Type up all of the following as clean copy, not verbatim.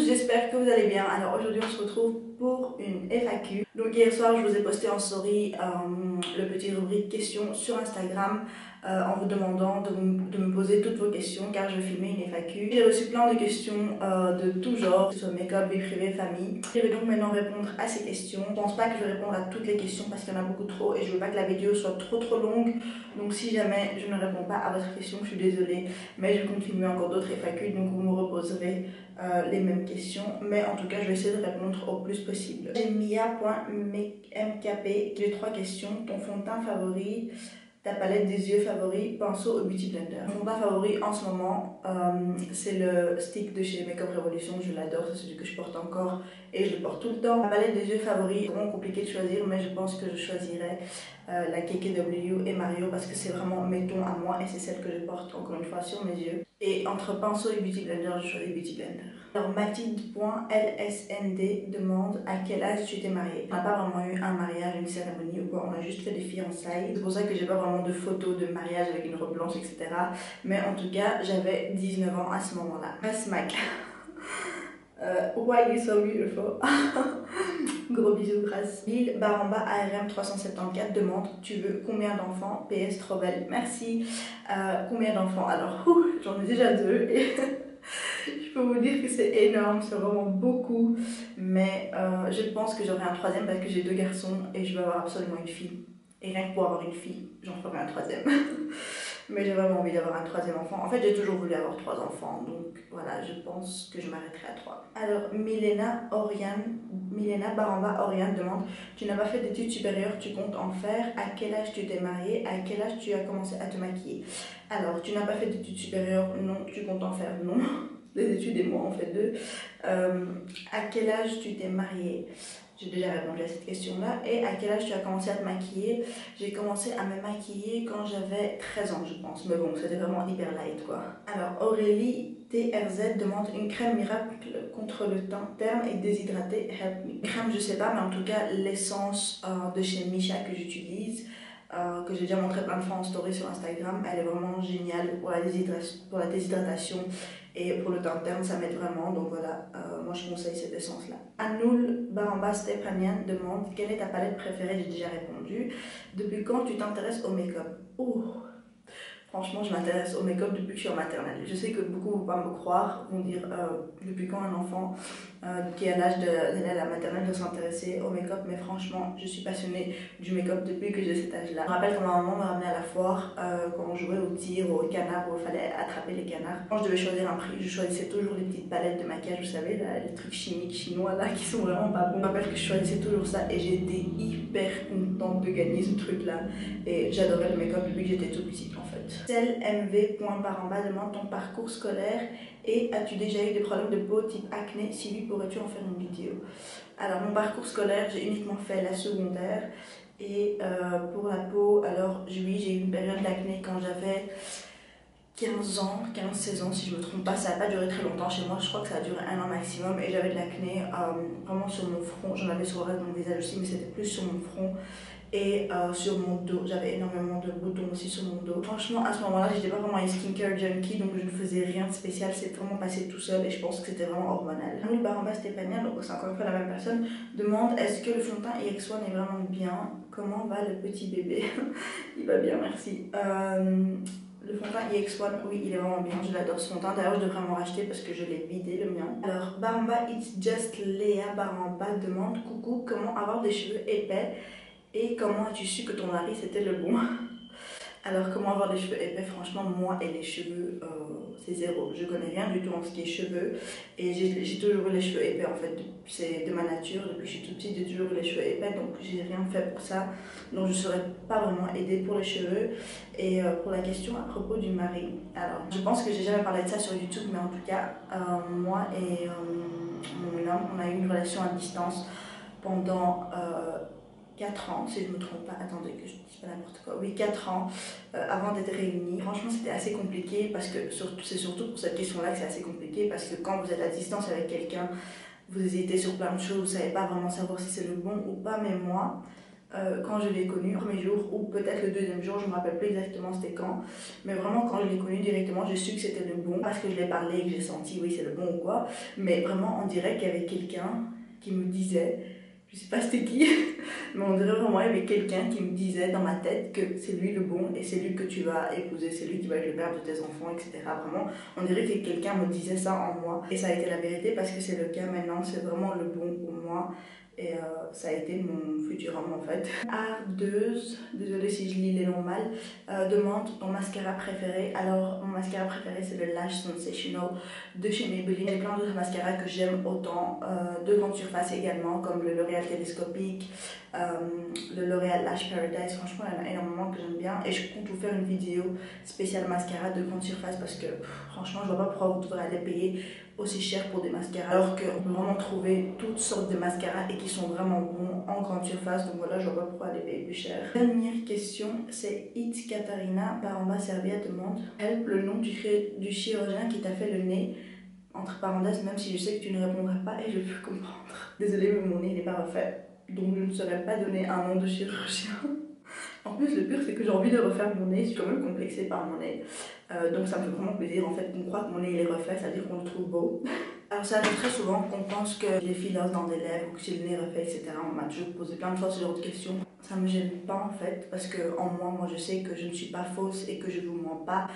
j'espère que vous allez bien. Alors aujourd'hui on se retrouve pour une FAQ. Donc hier soir je vous ai posté en story le petit rubrique questions sur Instagram en vous demandant de me poser toutes vos questions car je filmais une FAQ. J'ai reçu plein de questions de tout genre, que ce soit make-up, vie privée, famille. Je vais donc maintenant répondre à ces questions. Je pense pas que je vais répondre à toutes les questions parce qu'il y en a beaucoup trop et je veux pas que la vidéo soit trop longue. Donc si jamais je ne réponds pas à votre question, je suis désolée, mais je compte filmer encore d'autres FAQ, donc vous me reposerez les mêmes questions, mais en tout cas je vais essayer de répondre au plus possible. J'ai mia.mkp, j'ai 3 questions. Ton fond de teint favori, ta palette des yeux favori, pinceau ou beauty blender. Mon fond de teint favori en ce moment, c'est le stick de chez Makeup Revolution, je l'adore, c'est celui que je porte encore et je le porte tout le temps. Ma palette des yeux favori, c'est vraiment compliqué de choisir, mais je pense que je choisirais la KKW et Mario parce que c'est vraiment mes tons à moi et c'est celle que je porte encore une fois sur mes yeux. Et entre pinceau et beauty blender, je choisis beauty blender. Alors Mathilde.lsnd demande à quel âge tu t'es mariée. On n'a pas vraiment eu un mariage, une cérémonie ou quoi, on a juste fait des fiançailles. C'est pour ça que j'ai pas vraiment de photos de mariage avec une robe blanche, etc. Mais en tout cas, j'avais 19 ans à ce moment-là. Smack. Why you so beautiful? Gros bisous, grâce. Lille Baramba ARM 374 demande tu veux combien d'enfants? PS trop belle, merci. Combien d'enfants? Alors, j'en ai déjà 2 et je peux vous dire que c'est énorme, c'est vraiment beaucoup. Mais je pense que j'aurai un 3e parce que j'ai 2 garçons et je veux avoir absolument une fille. Et rien que pour avoir une fille, j'en ferai un 3e. Mais j'ai vraiment envie d'avoir un 3e enfant. En fait, j'ai toujours voulu avoir 3 enfants, donc voilà, je pense que je m'arrêterai à 3. Alors, Milena Baramba Oriane demande tu n'as pas fait d'études supérieures, tu comptes en faire? À quel âge tu t'es mariée? À quel âge tu as commencé à te maquiller? Alors, tu n'as pas fait d'études supérieures, non. Tu comptes en faire? Non. Les études et moi, on fait 2. À quel âge tu t'es mariée? J'ai déjà répondu à cette question-là. Et à quel âge tu as commencé à te maquiller? J'ai commencé à me maquiller quand j'avais 13 ans, je pense. Mais bon, c'était vraiment hyper light, quoi. Alors, Aurélie TRZ demande une crème miracle contre le teint terne et déshydraté. Help me. Crème, je sais pas, mais en tout cas, l'essence de chez Misha que j'utilise, que j'ai déjà montré plein de fois en story sur Instagram, elle est vraiment géniale pour la déshydratation et pour le teint terne, ça m'aide vraiment. Donc voilà, moi je conseille cette essence là. Anoul Baramba Stepanian demande quelle est ta palette préférée? J'ai déjà répondu. Depuis quand tu t'intéresses au make-up? Franchement, je m'intéresse au make-up depuis que je suis en maternelle. Je sais que beaucoup vont pas me croire, vont dire depuis quand un enfant qui est à l'âge d'aller à la maternelle de s'intéresser au make-up, mais franchement, je suis passionnée du make-up depuis que j'ai cet âge-là. Je me rappelle quand ma maman m'a ramenée à la foire, quand on jouait au tir, au canard, où il fallait attraper les canards. Quand je devais choisir un prix, je choisissais toujours les petites palettes de maquillage, vous savez, là, les trucs chimiques chinois là qui sont vraiment pas bons. Je me rappelle que je choisissais toujours ça et j'étais hyper contente de gagner ce truc-là. Et j'adorais le make-up depuis que j'étais toute petite en fait. Celle mv.baramba demande ton parcours scolaire et as-tu déjà eu des problèmes de peau type acné? Si oui, pourrais-tu en faire une vidéo? Alors mon parcours scolaire, j'ai uniquement fait la secondaire et pour la peau, alors oui, j'ai eu une période d'acné quand j'avais 15 ans, 15-16 ans si je me trompe pas, ça n'a pas duré très longtemps chez moi, je crois que ça a duré 1 an maximum et j'avais de l'acné vraiment sur mon front, j'en avais sur le reste de mon visage aussi mais c'était plus sur mon front et sur mon dos, j'avais énormément de boutons aussi sur mon dos. Franchement à ce moment-là j'étais pas vraiment une skincare junkie donc je ne faisais rien de spécial, c'est vraiment passé tout seul et je pense que c'était vraiment hormonal. Anoul Baramba Stépania, donc c'est encore une fois la même personne, demande est-ce que le fond de teint EX1 est vraiment bien? Comment va le petit bébé? Il va bien, merci. Le fond de teint EX1, oui, il est vraiment bien, je l'adore ce fond de teint. D'ailleurs, je devrais m'en racheter parce que je l'ai vidé, le mien. Alors, Baramba It's Just Léa Baramba demande coucou, comment avoir des cheveux épais et comment as-tu su que ton mari c'était le bon? Alors, comment avoir des cheveux épais? Franchement, moi et les cheveux, c'est zéro. Je connais rien du tout en ce qui est cheveux. Et j'ai toujours eu les cheveux épais en fait. C'est de ma nature. Depuis que je suis toute petite, j'ai toujours eu les cheveux épais. Donc, j'ai rien fait pour ça. Donc, je ne saurais pas vraiment aider pour les cheveux. Et pour la question à propos du mari. Alors, je pense que j'ai jamais parlé de ça sur YouTube. Mais en tout cas, moi et mon homme, on a eu une relation à distance pendant 4 ans, si je ne me trompe pas, attendez que je ne dise pas n'importe quoi, oui 4 ans avant d'être réunis. Franchement c'était assez compliqué parce que c'est surtout pour cette question-là que c'est assez compliqué parce que quand vous êtes à distance avec quelqu'un, vous hésitez sur plein de choses, vous ne savez pas vraiment savoir si c'est le bon ou pas, mais moi, quand je l'ai connu, le premier jour ou peut-être le deuxième jour, je me rappelle plus exactement c'était quand, mais vraiment quand je l'ai connu directement, j'ai su que c'était le bon, parce que je l'ai parlé et que j'ai senti oui c'est le bon ou quoi, mais vraiment on dirait qu'il y avait quelqu'un qui me disait, je sais pas c'était qui, mais on dirait vraiment qu'il y avait quelqu'un qui me disait dans ma tête que c'est lui le bon et c'est lui que tu vas épouser, c'est lui qui va être le père de tes enfants, etc. Vraiment, on dirait que quelqu'un me disait ça en moi et ça a été la vérité parce que c'est le cas maintenant, c'est vraiment le bon pour moi. Et ça a été mon futur homme en fait. Ardeuse, désolée si je lis les noms mal, demande ton mascara préféré. Alors mon mascara préféré c'est le Lash Sensational de chez Maybelline. Il y a plein d'autres mascaras que j'aime autant, de grande surface également, comme le L'Oréal Télescopique, le L'Oréal Lash Paradise. Franchement il y en a énormément que j'aime bien et je compte vous faire une vidéo spéciale mascara de grande surface parce que franchement je vois pas pourquoi vous devrez aller payer aussi cher pour des mascaras alors qu'on peut vraiment trouver toutes sortes de mascaras et qui sont vraiment bons en grande surface, donc voilà, je vois pas pourquoi les payer plus cher. Dernière question, c'est It Katharina par en bas Serviette demande help le nom du chirurgien qui t'a fait le nez, entre parenthèses, même si je sais que tu ne répondras pas et je peux comprendre. Désolée mais mon nez n'est pas refait, donc je ne saurais pas donner un nom de chirurgien. En plus, le pire, c'est que j'ai envie de refaire mon nez, je suis quand même complexée par mon nez. Donc ça me fait vraiment plaisir en fait qu'on croit que mon nez il est refait, c'est-à-dire qu'on le trouve beau. Alors ça arrive très souvent qu'on pense que j'ai fillers dans des lèvres ou que j'ai le nez refait, etc. On m'a toujours posé plein de fois ce genre de questions. Ça me gêne pas en fait, parce que en moi je sais que je ne suis pas fausse et que je vous mens pas.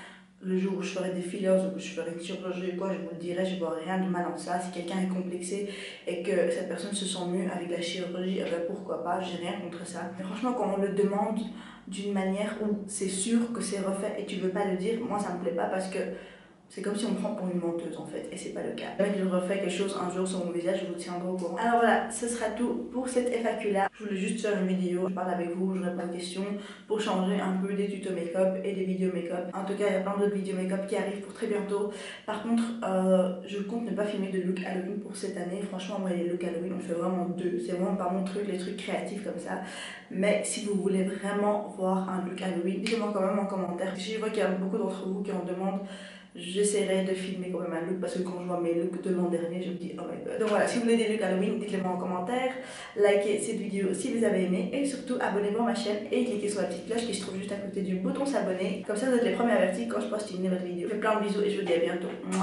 Le jour où je ferai des fillers ou que je ferai une chirurgie ou quoi, je vous le dirai, je vois rien de mal en ça. Si quelqu'un est complexé et que cette personne se sent mieux avec la chirurgie, eh ben pourquoi pas, j'ai rien contre ça. Mais franchement, quand on le demande d'une manière où c'est sûr que c'est refait et tu veux pas le dire, moi ça me plaît pas parce que c'est comme si on me prend pour une menteuse en fait, et c'est pas le cas. Si je refais quelque chose un jour sur mon visage, je vous tiendrai au courant. Alors voilà, ce sera tout pour cette FAQ là. Je voulais juste faire une vidéo, je parle avec vous, je réponds aux questions pour changer un peu des tutos make-up et des vidéos make-up. En tout cas, il y a plein d'autres vidéos make-up qui arrivent pour très bientôt. Par contre, je compte ne pas filmer de look Halloween pour cette année. Franchement, moi les looks Halloween, on fait vraiment deux. C'est vraiment pas mon truc, les trucs créatifs comme ça. Mais si vous voulez vraiment voir un look Halloween, dites-moi quand même en commentaire. Si je vois qu'il y a beaucoup d'entre vous qui en demandent, j'essaierai de filmer quand même un look parce que quand je vois mes looks de l'an dernier, je me dis oh my god. Donc voilà, si vous voulez des looks Halloween, dites-le moi en commentaire, likez cette vidéo si vous avez aimé et surtout abonnez-vous à ma chaîne et cliquez sur la petite cloche qui se trouve juste à côté du bouton s'abonner. Comme ça vous êtes les premiers avertis quand je poste une nouvelle vidéo. Je vous fais plein de bisous et je vous dis à bientôt. Mouah.